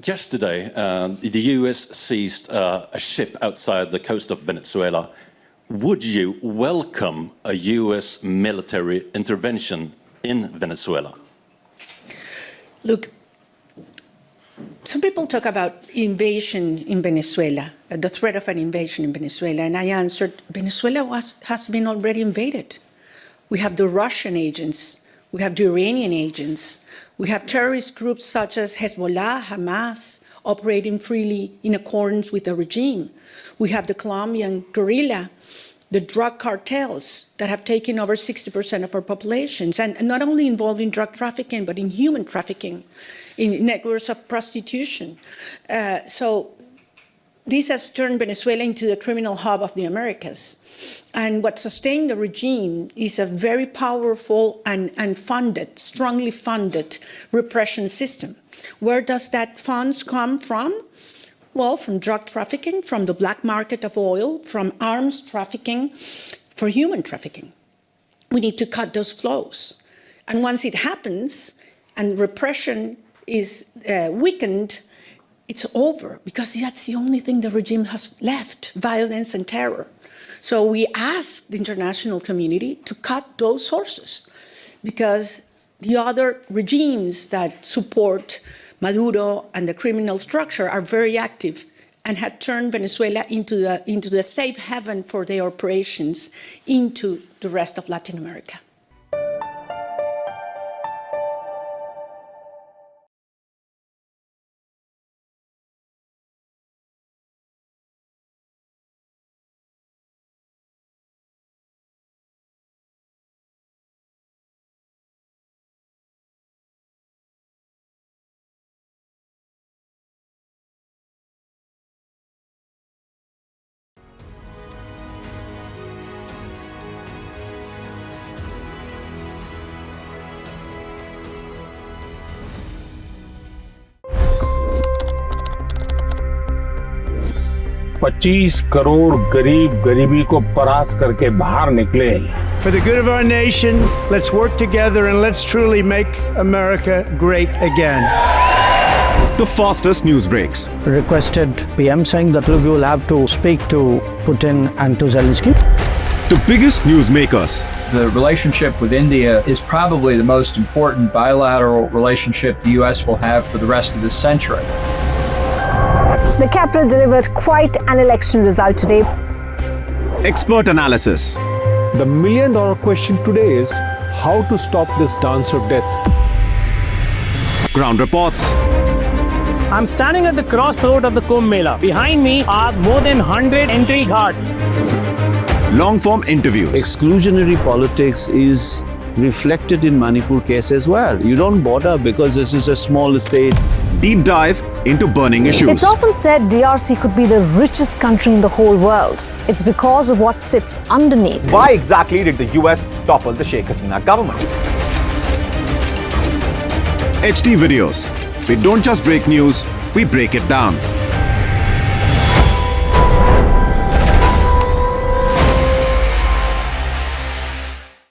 Yesterday, the US seized a ship outside the coast of Venezuela. Would you welcome a US military intervention in Venezuela? Look, some people talk about invasion in Venezuela, the threat of an invasion in Venezuela, and I answered, Venezuela has been already invaded. We have the Russian agents, we have the Iranian agents, we have terrorist groups such as Hezbollah, Hamas, operating freely in accordance with the regime. We have the Colombian guerrilla, the drug cartels that have taken over 60% of our populations, and not only involved in drug trafficking, but in human trafficking, in networks of prostitution. So this has turned Venezuela into the criminal hub of the Americas. And what sustained the regime is a very powerful and funded, strongly funded repression system. Where does that funds come from? Well, from drug trafficking, from the black market of oil, from arms trafficking, for human trafficking. We need to cut those flows. And once it happens and repression is weakened, it's over, because that's the only thing the regime has left, violence and terror. So we ask the international community to cut those sources, because the other regimes that support Maduro and the criminal structure are very active and had turned Venezuela into the safe haven for their operations into the rest of Latin America. $25 crore गरीब गरीबी को परास्त करके बाहर निकले। For the good of our nation, let's work together and let's truly make America great again. The fastest news breaks. Requested PM saying that we will have to speak to Putin and to Zelensky. The biggest news makers. The relationship with India is probably the most important bilateral relationship the US will have for the rest of this century. The capital delivered quite an election result today. Expert analysis. The million-dollar question today is how to stop this dance of death. Ground reports. I'm standing at the crossroad of the Kumbh Mela. Behind me are more than 100 entry guards. Long-form interviews. Exclusionary politics is reflected in Manipur case as well. You don't bother because this is a small state. Deep dive into burning issues. It's often said DRC could be the richest country in the whole world. It's because of what sits underneath. Why exactly did the US topple the Sheikh Hasina government? HT videos. We don't just break news, we break it down.